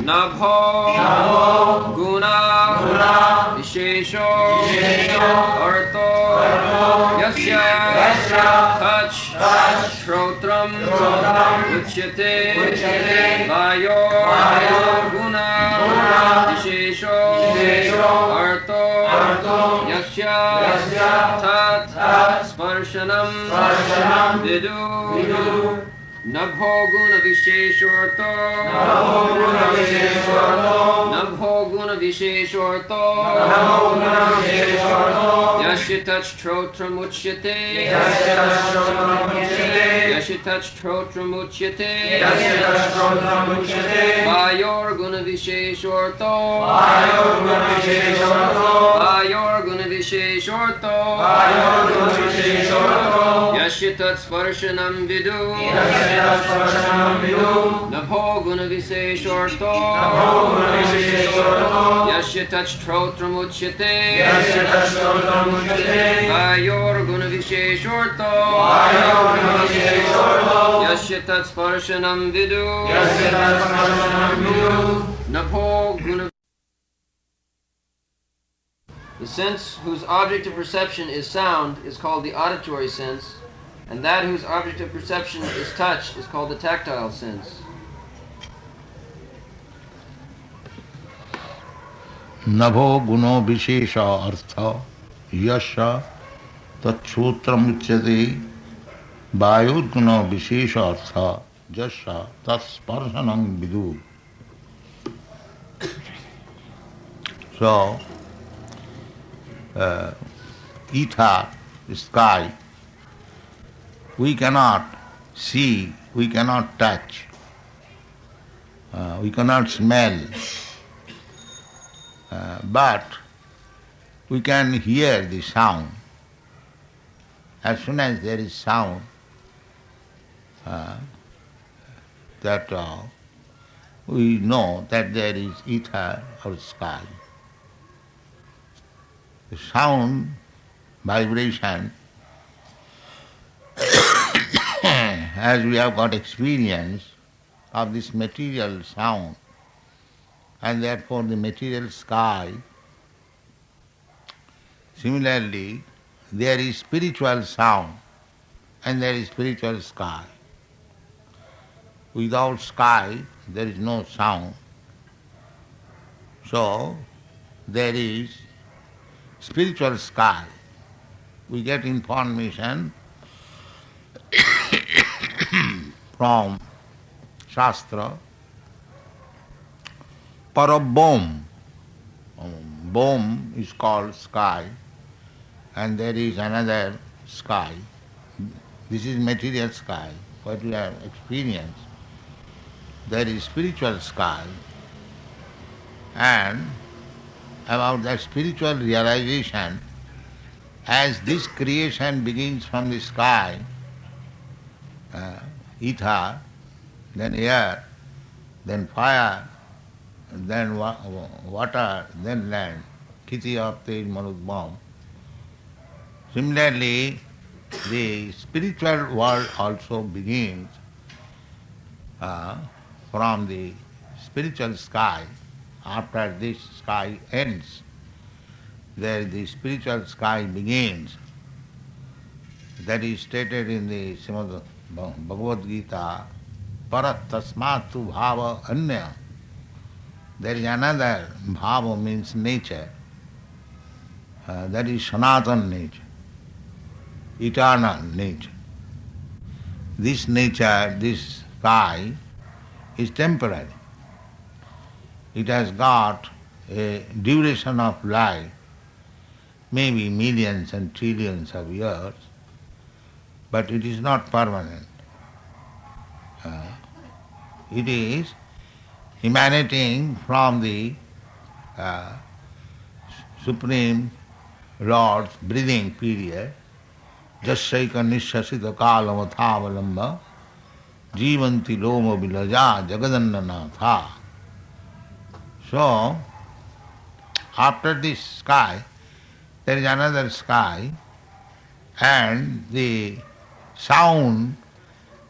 Nabho Guna Vishesho Arto Yasya Touch Shrotram Uchyate Vayo Guna Vishesho Arto Yasya Tat Sparshanam Vidu Nabho Guna Visheshorto Nabho Guna Visheshorto Yashitach Trotram Uchyate Yashitach Trotram Uchyate Vayor Guna Visheshorto Vayor Guna Visheshorto Yashitach Sparshanam Vidu Nabho Guna Visheshorto Yashitach Trotram Uchyate Vayor Guna Visheshorto Yashitach Sparshanam Vidu Nabho Guna. The sense whose object of perception is sound is called the auditory sense, and that whose object of perception is touch is called the tactile sense. Nabho guno vishesha artha yasha tachotram uchyate vayud guno vishesha artha jasya tasparsanam vidu. So, ether, sky, we cannot see, we cannot touch, we cannot smell, but we can hear the sound. As soon as there is sound, we know that there is ether or sky. The sound, vibration, as we have got experience of this material sound, and therefore the material sky, similarly, there is spiritual sound and there is spiritual sky. Without sky, there is no sound. So, there is spiritual sky. We get information from Shastra. Parabom. Bom is called sky, and there is another sky. This is material sky, what we have experienced. There is spiritual sky, and about that spiritual realization, as this creation begins from the sky, ether, then air, then fire, then water, then land, Kiti Apte Manudbam. Similarly, the spiritual world also begins from the spiritual sky. After this sky ends, there the spiritual sky begins. That is stated in the Srimad Bhagavad Gita, Parat Tasmatu Bhava Anya. There is another, Bhava means nature, that is Sanatan nature, eternal nature. This nature, this sky, is temporary. It has got a duration of life, maybe millions and trillions of years, but it is not permanent. It is emanating from the Supreme Lord's breathing period, Jasyaika Nishasita Kalamathavalamba, Jivanti Loma Vilaja Jagadannanatha. So, after this sky, there is another sky, and the sound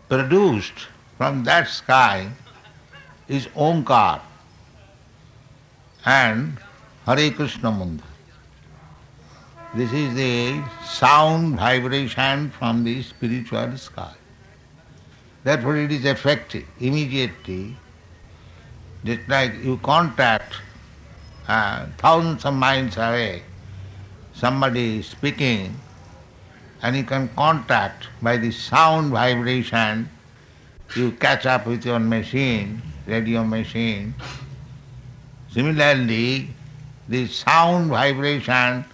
produced from that sky is Omkar. and Hare Krishna Mantra. This is the sound vibration from the spiritual sky. Therefore it is effective immediately, just like you contact thousands of miles away, somebody is speaking, and you can contact by the sound vibration, you catch up with your machine, radio machine. Similarly, the sound vibration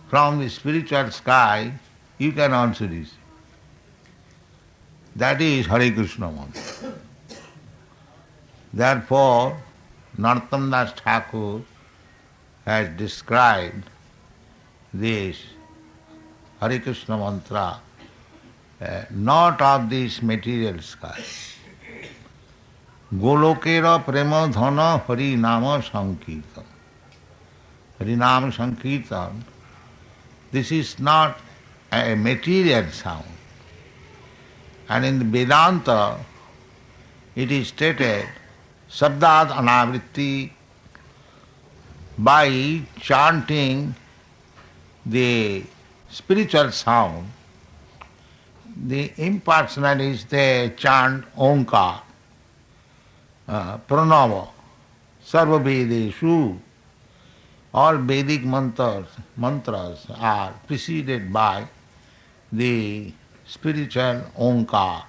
from the spiritual sky, you can also receive. That is Hare Krishna Mantra. Therefore, Narottam Das Thakur has described this Hare Krishna Mantra not of this material sky. Golokera prema dhana Hari Nama Sankirtan. Hari Nama Sankirtan, this is not a material sound. And in the Vedanta, it is stated, Sabdad Anavritti, by chanting the spiritual sound, the impersonalists, they chant Omkar, Pranava, Sarva Vedeshu. All Vedic mantras are preceded by the spiritual Omkar.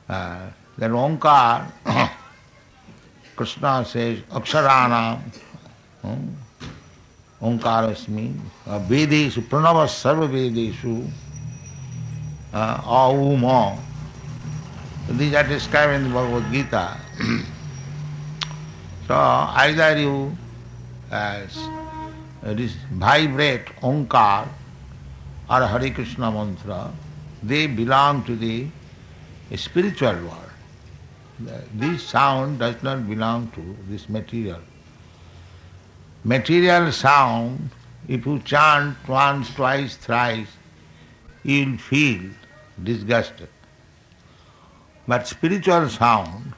That Omkar, Krishna says, Aksharana, Omkarasmi, Vedeshu, Pranava Sarva Vedeshu, Auma. These are described in the Bhagavad Gita. So either you vibrate Omkar or Hare Krishna Mantra, they belong to the spiritual world. This sound does not belong to this material. Material sound, if you chant once, twice, thrice, you will feel disgusted. But spiritual sound,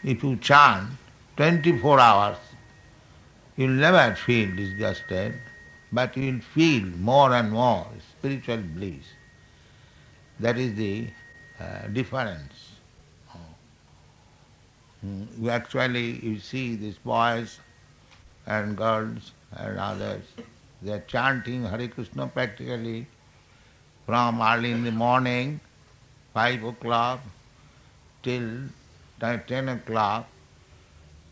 if you chant 24 hours, you will never feel disgusted, but you will feel more and more spiritual bliss. That is the difference. You see these boys and girls and others, they are chanting Hare Krishna practically from early in the morning, 5 o'clock, till 10 o'clock,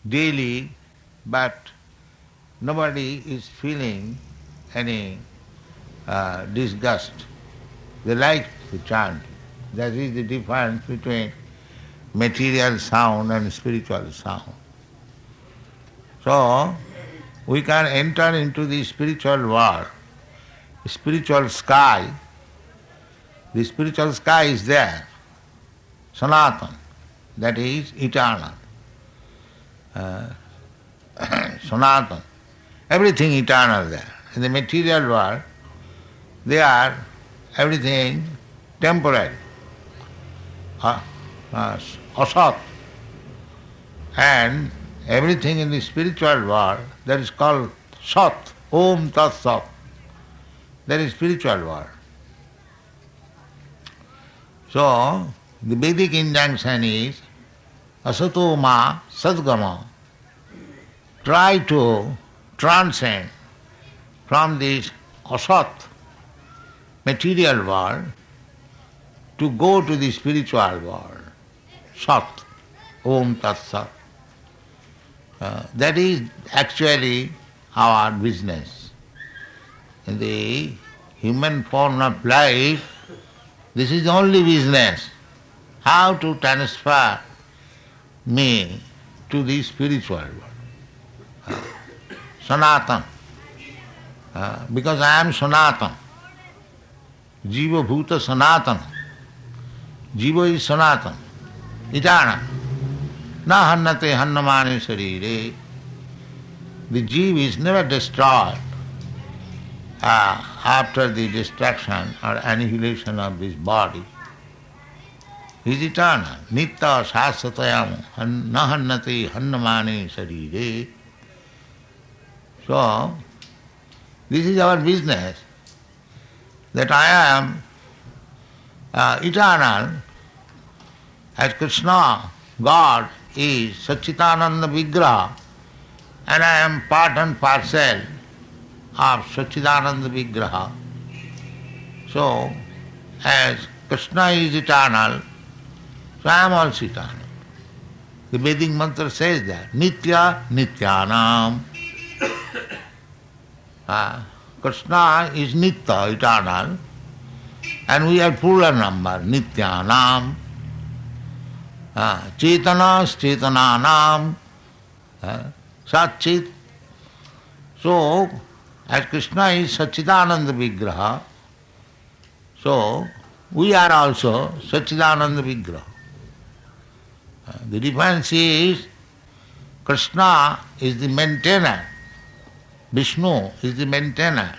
daily, but nobody is feeling any disgust. They like to chant. That is the difference between material sound and spiritual sound. So, we can enter into the spiritual world, spiritual sky. The spiritual sky is there, Sanatan, that is eternal. Sanatan, everything eternal there. In the material world, they are everything temporary, asat. And everything in the spiritual world, that is called sat, om tat sat. That is spiritual world. So, the Vedic injunction is asato ma sadgama. Try to transcend from this asat, material world, to go to the spiritual world, sat, om tat sat. That is actually our business. In the human form of life, this is the only business. How to transfer me to the spiritual world. Sanatan. Because I am Sanatan. Jiva Bhuta Sanatan. Jiva is Sanatan, eternal. Na hannate hannamane sarire. The jiva is never destroyed after the destruction or annihilation of this body. is eternal. Nitya sasatayam nahannati hannamane sarire. So, this is our business, that I am eternal, as Krishna, God, is Satchitananda Vigraha, and I am part and parcel of Satchitananda Vigraha. So, as Krishna is eternal, so I am also eternal. The Vedic mantra says that, Nitya Nityanam. Krishna is Nitya, eternal, and we are plural number, Nityanam. Chetanas, Chetananam, Satchit. So, as Krishna is Satchidananda Vigraha, so we are also Satchidananda Vigraha. The difference is, Krishna is the maintainer, Vishnu is the maintainer,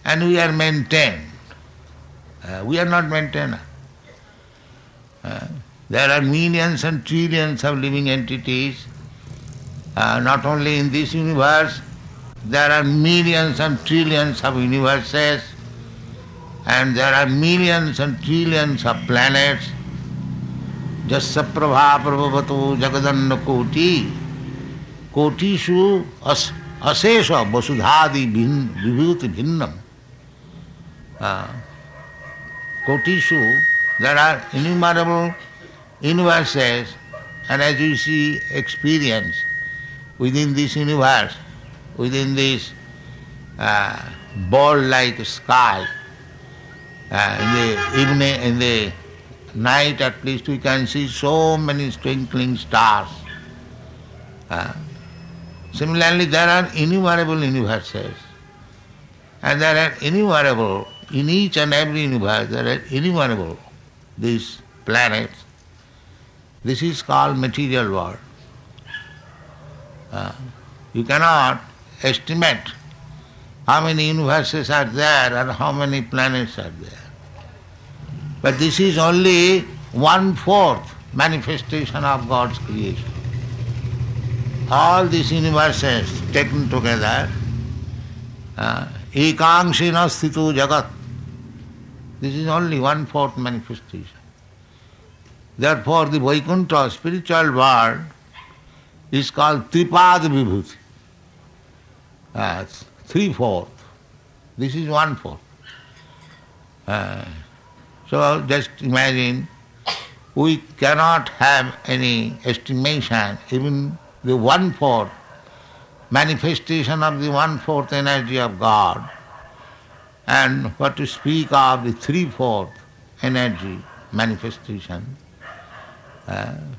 and we are maintained. We are not maintainer. There are millions and trillions of living entities, not only in this universe, there are millions and trillions of universes, and there are millions and trillions of planets. Jasya prabha prabhavato jagadanna koti, kotishu asesha vasudhadi vibhuti bhinnam. Kotishu, there are innumerable universes, and as you see, experience within this universe, within this ball-like sky, in the evening, in the night at least, we can see so many twinkling stars. Similarly, there are innumerable universes, and there are innumerable, in each and every universe, there are innumerable these planets. This is called material world. You cannot estimate how many universes are there and how many planets are there. But this is only 1/4 manifestation of God's creation. All these universes taken together, ekangsina sthito jagat, this is only 1/4 manifestation. Therefore, the Vaikuntha, spiritual world, is called Tripad Vibhuti. 3/4. This is 1/4. So just imagine, we cannot have any estimation, even the 1/4 manifestation of the 1/4 energy of God, and what to speak of the 3/4 energy manifestation,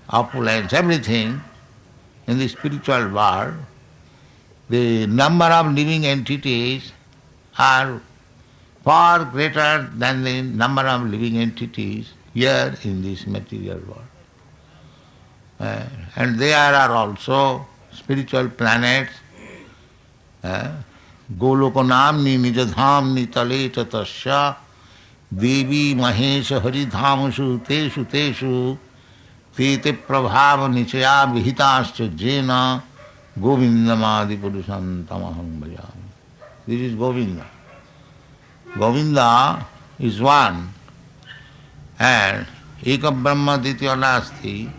opulence, everything in the spiritual world. The number of living entities are far greater than the number of living entities here in this material world. And there are also spiritual planets, Golokanamni nijadhamni tale tatasya devi mahesha haridhamashu teshu teshu tete prabhava nichaya vihitascha jena govindamadi purushantamaham bhajami. This is Govinda. Govinda is one, and Eka Brahma Ditya Nasti,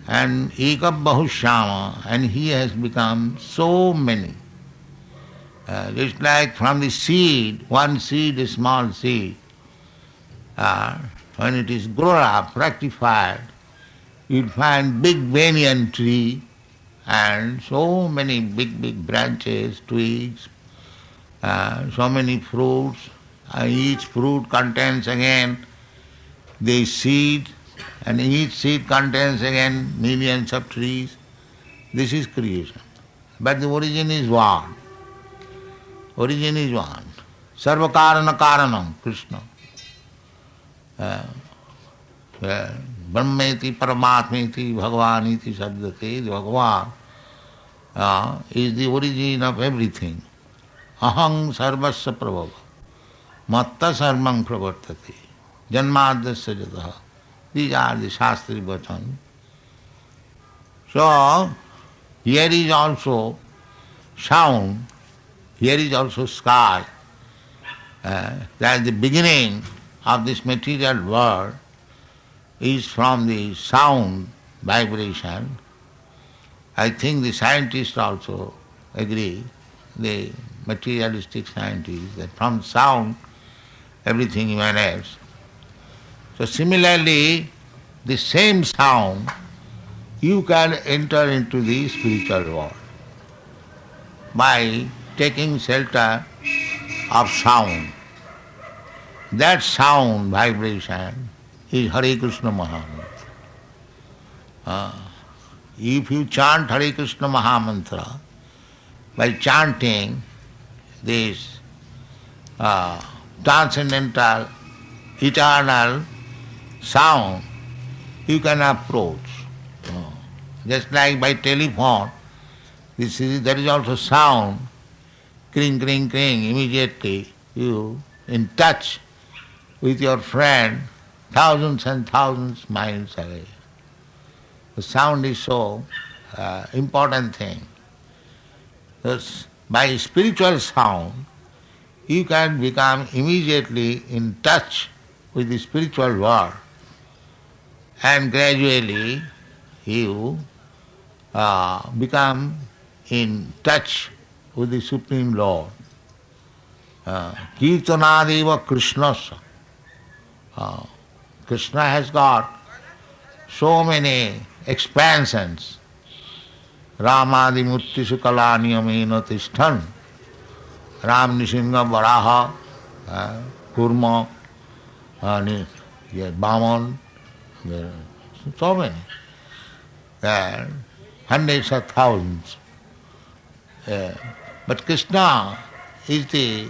and Eka Bahushyama, and he has become so many. Just like from the seed, one seed, a small seed, when it is grown up, rectified, you'll find big banyan tree and so many big branches, twigs, so many fruits. Each fruit contains again the seed, and each seed contains again millions of trees. This is creation. But the origin is one. Origin is one. Sarva karana karanam, Krishna. Brahmeti paramatmeti bhagavaniti sabdate. Bhagavan is the origin of everything. Aham sarvasya prabhava. Matta sarvam pravartate. Janmadasya jataha. These are the Shastri Vachan. So, here is also sound, here is also sky. That the beginning of this material world is from the sound vibration. I think the scientists also agree, the materialistic scientists, that from sound everything emanates. So similarly, the same sound, you can enter into the spiritual world by taking shelter of sound. That sound vibration is Hare Krishna Mahamantra. If you chant Hare Krishna Mahamantra, by chanting this transcendental, eternal sound, you can approach. Just like by telephone, there is also sound, kring, kring, kring, immediately you in touch with your friend thousands and thousands miles away. The sound is so important thing. Thus, by spiritual sound, you can become immediately in touch with the spiritual world, and gradually you become in touch with the Supreme Lord. Kirtanadeva Krishnasa. Krishna has got so many expansions. Ramadi Mutti Sukalani Amena Tishthan. Ram Nishinga Varaha, Kurma, Bhaman, so many. Hundreds of thousands. But Krishna is the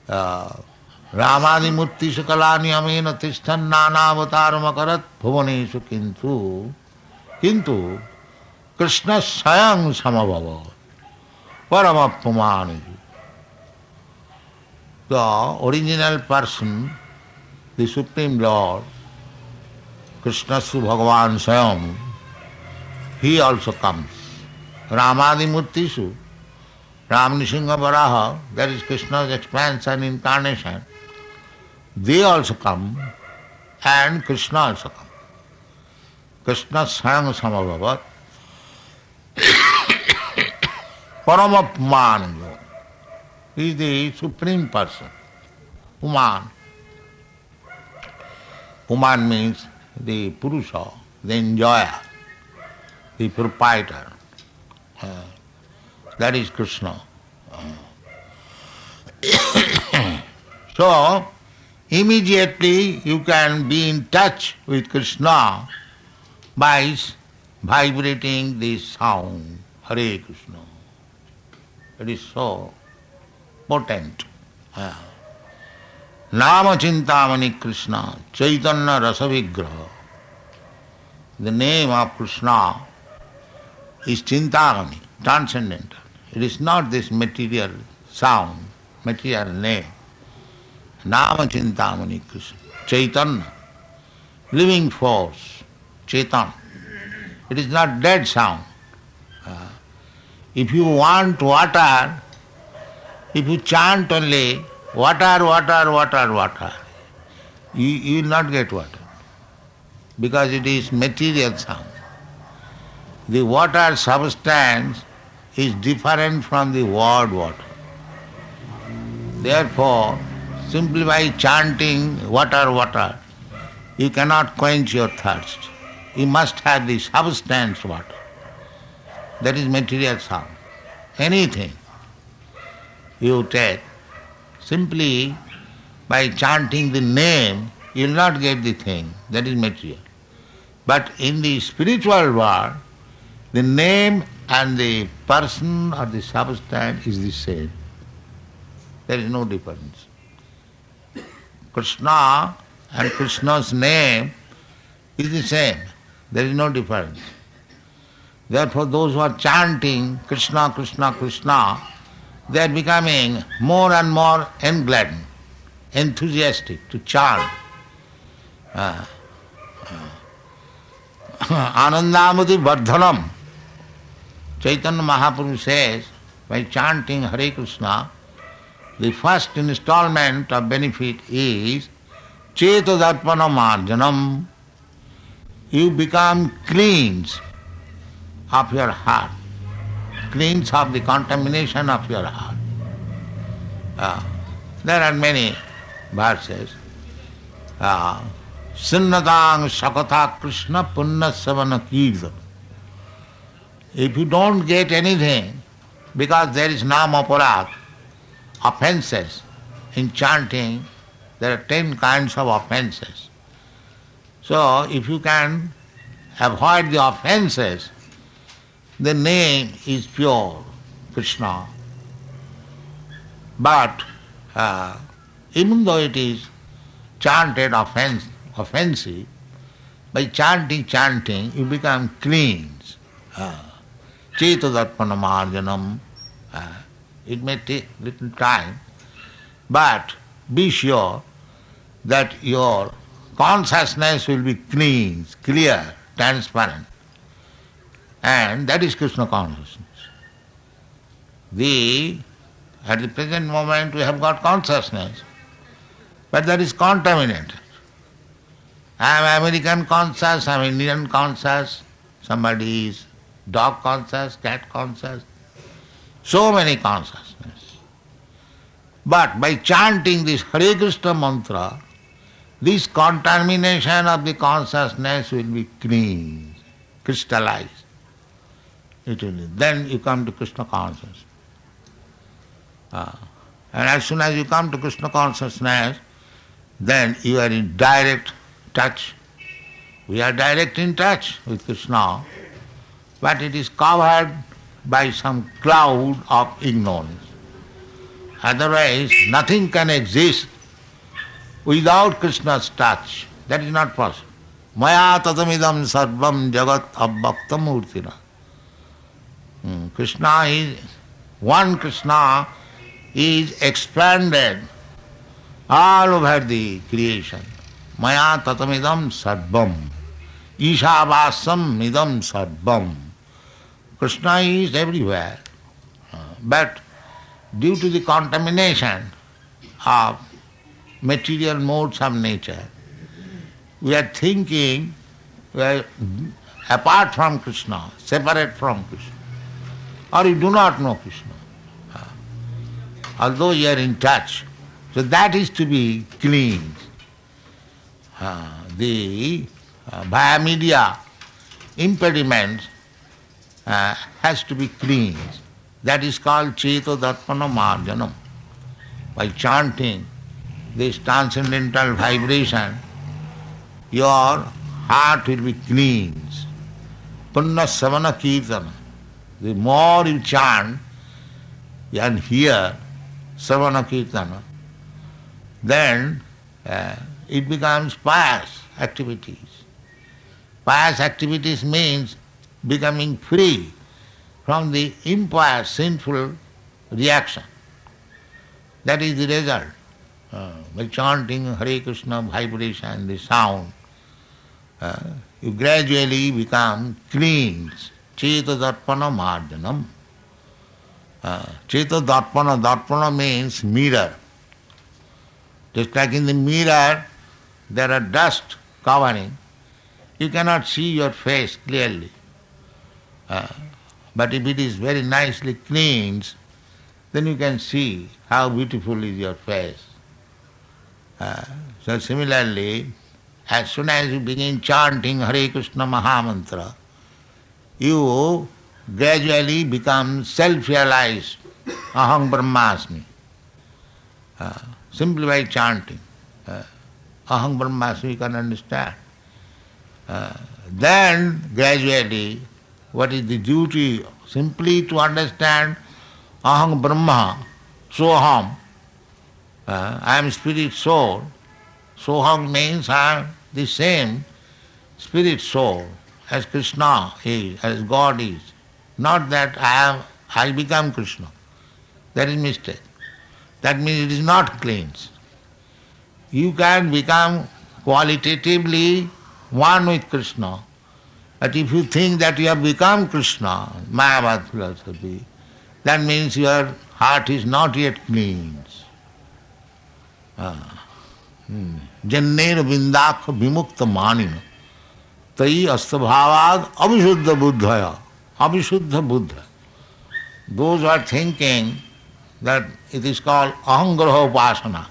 Ramadi Murti Sukalani Amena Tishthan Nana Avataram Akarat Bhuvaneshu Kintu Krishna Sayang Samabhava Paramapamani. The original person, the Supreme Lord, Krishna Su Bhagavan Sayam, he also comes. Ramadi Murtisu, Ram Nishinga Varaha, that is Krishna's expansion, incarnation, they also come, and Krishna also comes. Krishna Sayang Samabhavat Paramapman. He is the Supreme Person, Puman. Puman means the Purusha, the enjoyer, the proprietor. That is Krishna. So, immediately you can be in touch with Krishna by vibrating this sound, Hare Krishna. It is so potent. Nama Chintamani Krishna, Chaitanya Rasa Vigraha. The name of Krishna is Chintamani, transcendental. It is not this material sound, material name. Nama Chintamani Krishna, Chaitanya, living force, Chaitanya. It is not dead sound. If you want water, if you chant only water, water, water, water, you will not get water, because it is material sound. The water substance is different from the word water. Therefore, simply by chanting water, water, you cannot quench your thirst. You must have the substance water. That is material sound. Anything you take, simply by chanting the name, you will not get the thing. That is material. But in the spiritual world, the name and the person or the substance is the same. There is no difference. Krishna and Krishna's name is the same. There is no difference. Therefore, those who are chanting Krishna, Krishna, Krishna, they are becoming more and more engladdened, enthusiastic to chant. Uh, Anandamati Vardhanam. Chaitanya Mahaprabhu says, by chanting Hare Krishna, the first installment of benefit is Chetadarpana Marjanam. You become cleansed of your heart, cleansed of the contamination of your heart. There are many verses. Sinnatang Sakatha Krishna Punna Savana Kirtan. If you don't get anything, because there is namaparad, offenses in chanting, there are 10 kinds of offenses. So if you can avoid the offenses, the name is pure, Krishna. But even though it is chanted offensive, by chanting, you become clean. Chetadarpana marjanam. It may take little time, but be sure that your consciousness will be clean, clear, transparent. And that is Krishna consciousness. At the present moment we have got consciousness, but that is contaminated. I am American conscious, I am Indian conscious, somebody is dog conscious, cat conscious, so many consciousness. But by chanting this Hare Krishna mantra, this contamination of the consciousness will be clean, crystallized. Then you come to Krishna consciousness. And as soon as you come to Krishna consciousness, then you are in direct touch. We are direct in touch with Krishna, but it is covered by some cloud of ignorance. Otherwise, nothing can exist without Krishna's touch. That is not possible. Maya tatamidam sarvam jagat abbakta murtina. Krishna is, one Krishna is expanded all over the creation. Maya tatamidam sarvam. Ishavasam idam sarvam. Krishna is everywhere. But due to the contamination of material modes of nature, we are thinking we are apart from Krishna, separate from Krishna. Or you do not know Krishna. Although you are in touch. So that is to be cleansed. The via media impediment has to be cleansed. That is called Chetadarpana Marjanam. By chanting this transcendental vibration, your heart will be cleansed. Punna Savana Kirtana. The more you chant and hear Savana Kirtana, then it becomes pious activities. Pious activities means becoming free from the impious, sinful reaction. That is the result. By chanting Hare Krishna vibration, the sound, you gradually become clean. Chetadarpana marjanam. Chetadarpana, darpana means mirror. Just like in the mirror there are dust covering, you cannot see your face clearly. But if it is very nicely cleansed, then you can see how beautiful is your face. So similarly, as soon as you begin chanting Hare Krishna Mahamantra, you gradually become self-realized. Aham Brahmasmi. Simply by chanting. Aham Brahmasmi you can understand. Then gradually, what is the duty? Simply to understand Aham Brahma, Soham. I am spirit soul. Soham means I am the same spirit soul as Krishna is, as God is. Not that I become Krishna. That is mistake. That means it is not cleansed. You can become qualitatively one with Krishna. But if you think that you have become Krishna, Mayavad philosophy, that means your heart is not yet clean. Janner vindakha vimukta manina tai astabhavad abhishuddha buddhaya. Abhishuddha Buddha. Those who are thinking that it is called ahangraha upasana,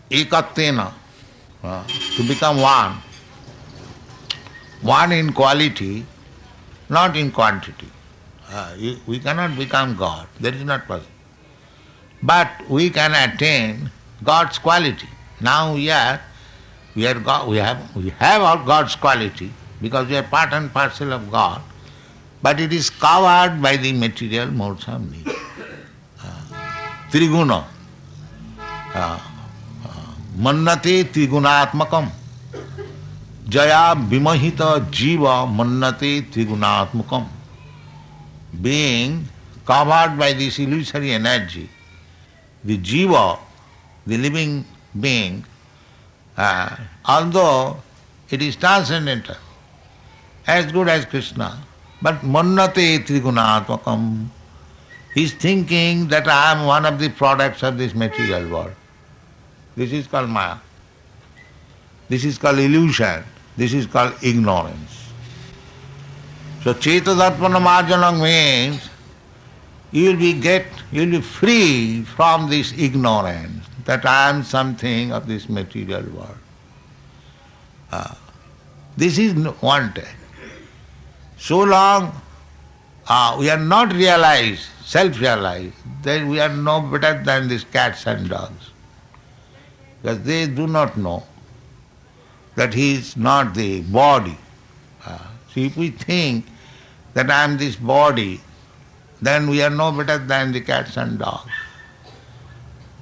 ekattena, to become one in quality, not in quantity. We cannot become God, that is not possible. But we can attain God's quality. Now we have our God's quality because we are part and parcel of God, but it is covered by the material modes of nature. Triguna. Mannate trigunatmakam. Jaya vimahita jiva mannate trigunatmakam. Being covered by this illusory energy, the jiva, the living being, although it is transcendental, as good as Krishna, but mannate trigunatmakam. He is thinking that I am one of the products of this material world. This is called Maya. This is called illusion. This is called ignorance. So Cetadatmana Marjanam means you will be free from this ignorance that I am something of this material world. This is wanted. So long we are not realized, self-realized, that we are no better than these cats and dogs. Because they do not know that he is not the body. So if we think that I am this body, then we are no better than the cats and dogs.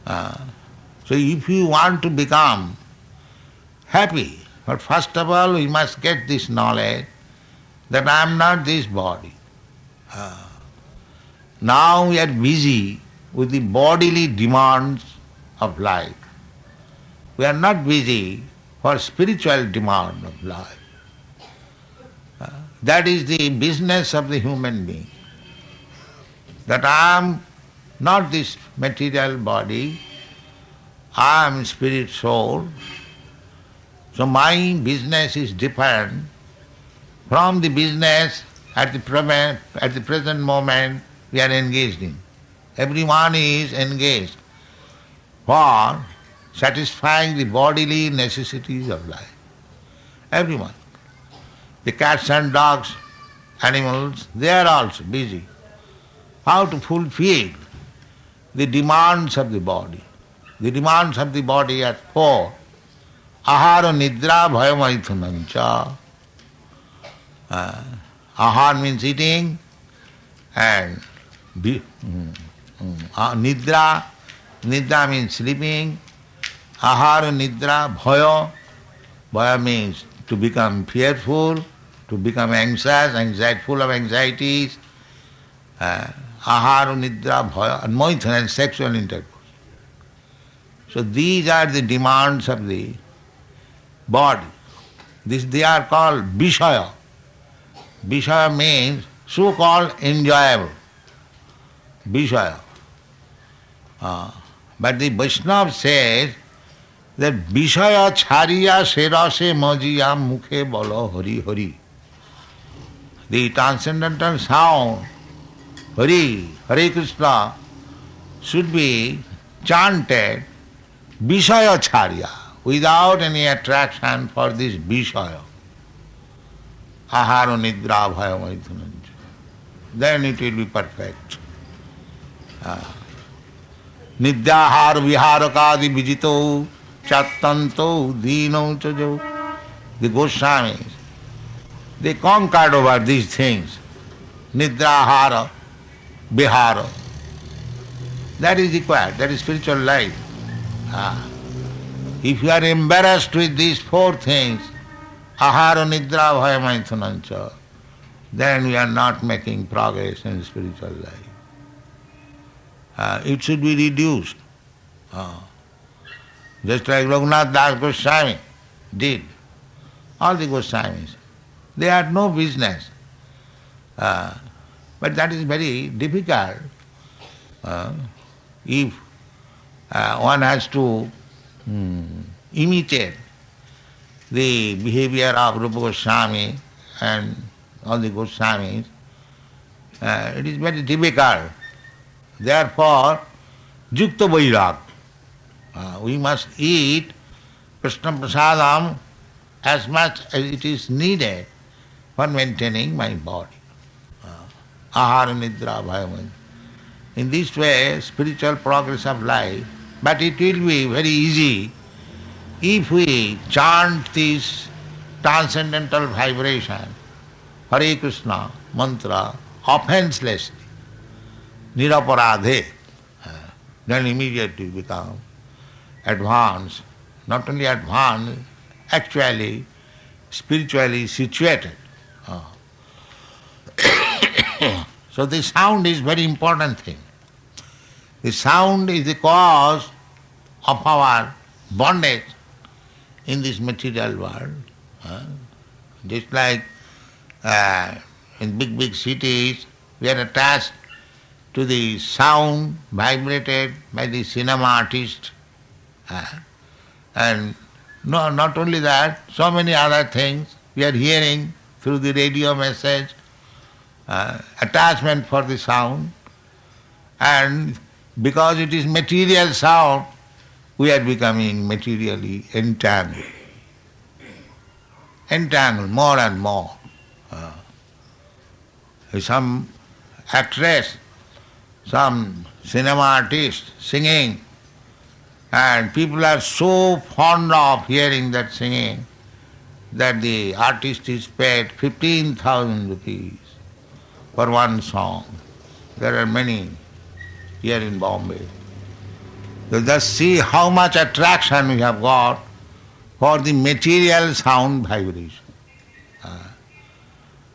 So if you want to become happy, but first of all we must get this knowledge that I am not this body. Now we are busy with the bodily demands of life. We are not busy for spiritual demand of life. That is the business of the human being. That I am not this material body, I am spirit soul. So my business is different from the business at the present moment we are engaged in. Everyone is engaged for satisfying the bodily necessities of life. Everyone. The cats and dogs, animals, they are also busy. How to fulfill the demands of the body. The demands of the body are four. Ahara nidra bhayamaithunancha. Ahar means eating, and nidra means sleeping. Ahara nidra bhaya means to become fearful, to become anxious, full of anxieties. Ahara nidra bhaya, and maithuna, and sexual intercourse. So these are the demands of the body. They are called vishaya. Vishaya means so-called enjoyable. Vishaya. But the Vaishnava says that Vishaya chariya serase majiya mukhe bolo hari hari. The transcendental sound, Hari, Hare Krishna, should be chanted Vishaya charya, without any attraction for this Vishaya. Ahara nidra bhaya maithunancha. Then it will be perfect. Nidyahar viharakadi vijito chattanto dino chajo. The Goswamis, they conquered over these things. Nidrahara, vihara. That is required, that is spiritual life. If you are embarrassed with these four things, ahara nidra bhaya maithunancha, then we are not making progress in spiritual life. It should be reduced. Just like Raghunath Das Goswami, did. All the Goswamis. They had no business. But that is very difficult. If one has to imitate the behavior of Rupa Goswami and all the Goswamis, it is very difficult. Therefore, Yukta Vairag. We must eat Krishna Prasadam as much as it is needed for maintaining my body. Ahara Nidra Bhayamaj. In this way, spiritual progress of life, but it will be very easy if we chant this transcendental vibration, Hare Krishna mantra, offenselessly, niraparadhe, then immediately become advanced, not only advanced, actually spiritually situated. So the sound is very important thing. The sound is the cause of our bondage in this material world. Just like in big cities, we are attached to the sound vibrated by the cinema artist. And no, not only that, so many other things we are hearing through the radio message, attachment for the sound, and because it is material sound, we are becoming materially entangled. Entangled more and more. Some actress, some cinema artist singing, and people are so fond of hearing that singing that the artist is paid 15,000 rupees for one song. There are many here in Bombay. So just see how much attraction we have got for the material sound vibration.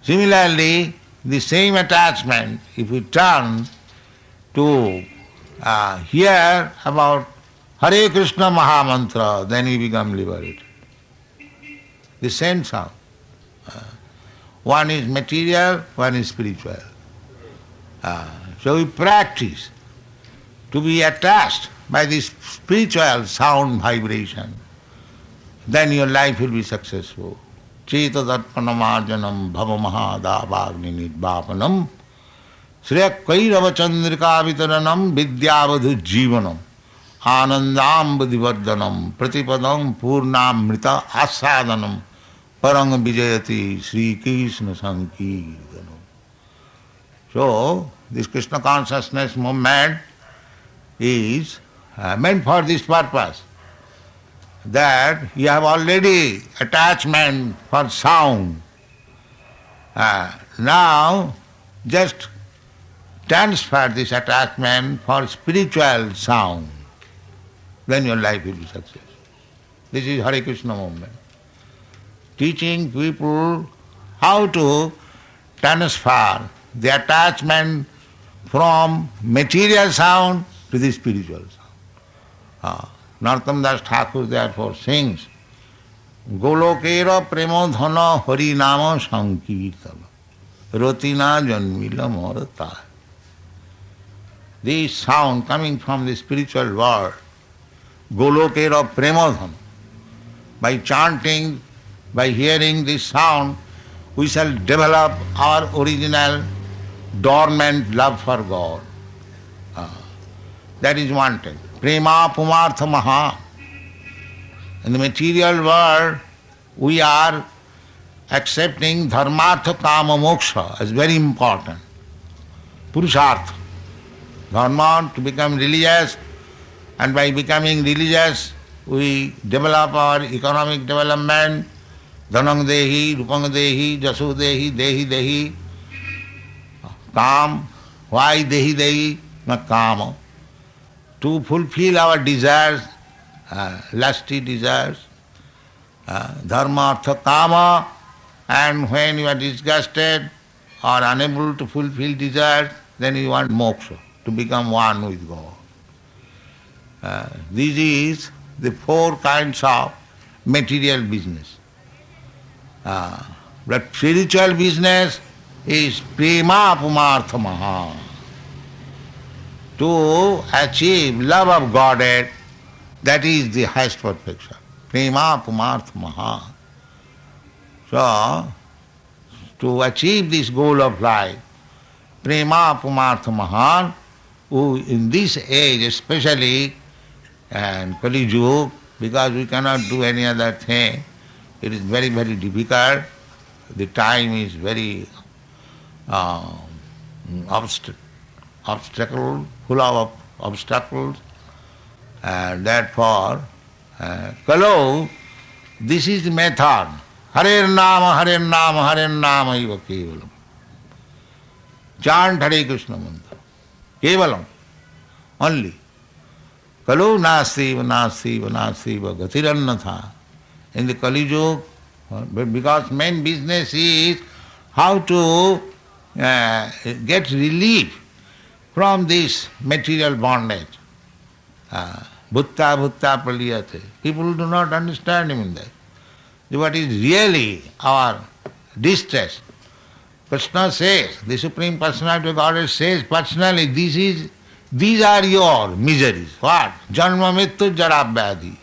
Similarly, the same attachment, if we turn to hear about Hare Krishna Mahamantra, then we become liberated. The same sound. One is material, one is spiritual. So we practice to be attached by this spiritual sound vibration. Then your life will be successful. Cheta darpanamarjanam bhavamahadavagni nidvapanam Shreya kairava chandrika vitaranam vidyavadhu jivanam Anandam Budhivardhanam Pratipadam Purnamrita Asadanam Parang Vijayati Sri Krishna Sankirtanam. So, this Krishna consciousness movement is meant for this purpose, that you have already attachment for sound. Now, just transfer this attachment for spiritual sound. Then your life will be successful. This is Hare Krishna movement. Teaching people how to transfer the attachment from material sound to the spiritual sound. Narottam Das Thakur therefore sings, Golokera premodhana harinama sankirtana rotina janmila morata. This sound coming from the spiritual world, Golokera premodhana. By chanting, by hearing this sound, we shall develop our original dormant love for God. That is wanted. Prema pumartha maha. In the material world, we are accepting dharmartha kama moksha as very important. Purushartha. Dharma to become religious, and by becoming religious, we develop our economic development. Dhanang dehi, rupang dehi, jasu dehi, dehi dehi. Kam. Why dehi dehi? Not kama. To fulfill our desires, lusty desires, dharma, artha, kama, and when you are disgusted or unable to fulfill desires, then you want moksha, to become one with God. This is the four kinds of material business. But spiritual business is prema pumartha maha. To achieve love of Godhead, that is the highest perfection. Prema pumartha maha. So, to achieve this goal of life, prema pumartha mahan, who in this age especially, and Kali Yuga, because we cannot do any other thing, it is very, very difficult. The time is very obstacle, full of obstacles, and therefore, Kalau, this is the method. Hare Nama, Hare Nama, Hare Nama eva kevalam. Chant Hare Krishna mantra. Kevalam. Only. Kalau nastiva, nastiva, nastiva, gatirannatha. In the Kali Yuga, because main business is how to get relief from this material bondage. Bhutta bhutta praliyate. People do not understand him in that. What is really our distress. Krishna says, the Supreme Personality of Godhead says personally, these are your miseries. What? Janma mrityu jara vyadhi.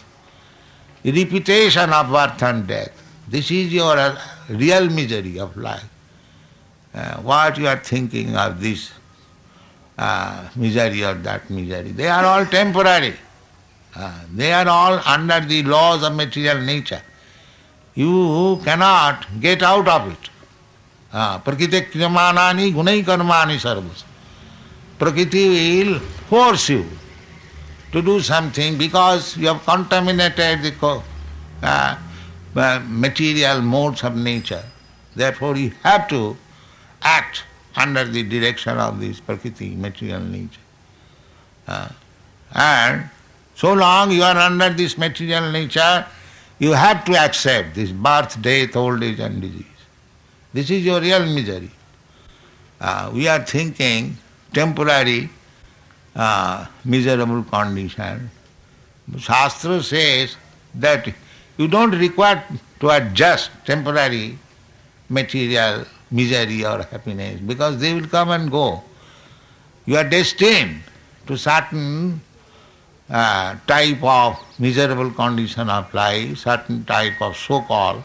Repetition of birth and death. This is your real misery of life. What you are thinking of this misery or that misery, they are all temporary. They are all under the laws of material nature. You cannot get out of it. Prakriti kriyamanani gunai karmani sarvas. Prakriti will force you to do something because you have contaminated the material modes of nature. Therefore you have to act under the direction of this Prakriti, material nature. And so long you are under this material nature, you have to accept this birth, death, old age and disease. This is your real misery. We are thinking temporary miserable condition. Shastra says that you don't require to adjust temporary material misery or happiness because they will come and go. You are destined to certain type of miserable condition of life, certain type of so-called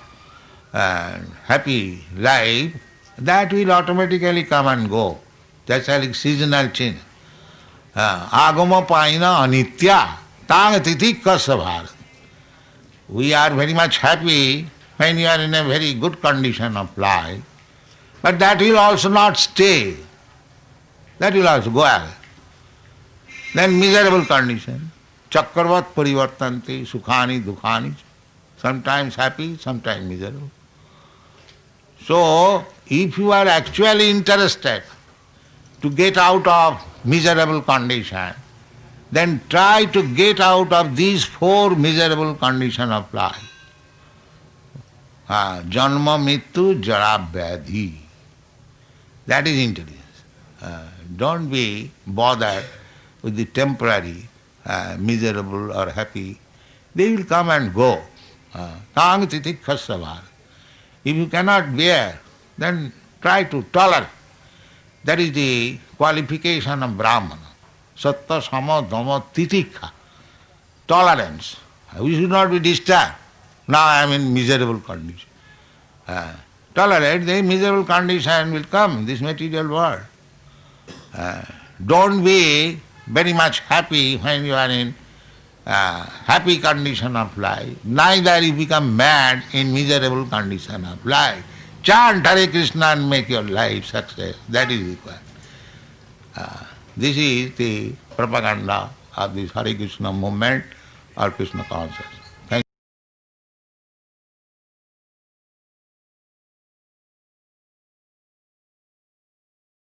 happy life, that will automatically come and go. That's like seasonal change. Agama paina anitya tang tithi kasabhar. We are very much happy when you are in a very good condition of life, but that will also not stay. That will also go away. Then miserable condition. Chakravat parivartanti sukhani dukhani. Sometimes happy, sometimes miserable. So, if you are actually interested to get out of miserable condition, then try to get out of these four miserable conditions of life. Janma, mrityu, jara, vyadhi. That is intelligence. Don't be bothered with the temporary, miserable or happy. They will come and go. Tang tithi khasavar. If you cannot bear, then try to tolerate. That is the qualification of Brahmana. Sattva, sama, dhamma, titikha. Tolerance. We should not be disturbed. Now I am in miserable condition. Tolerate, the miserable condition will come, this material world. Don't be very much happy when you are in happy condition of life. Neither you become mad in miserable condition of life. Chant Hare Krishna and make your life success. That is required. This is the propaganda of this Hare Krishna movement or Krishna consciousness.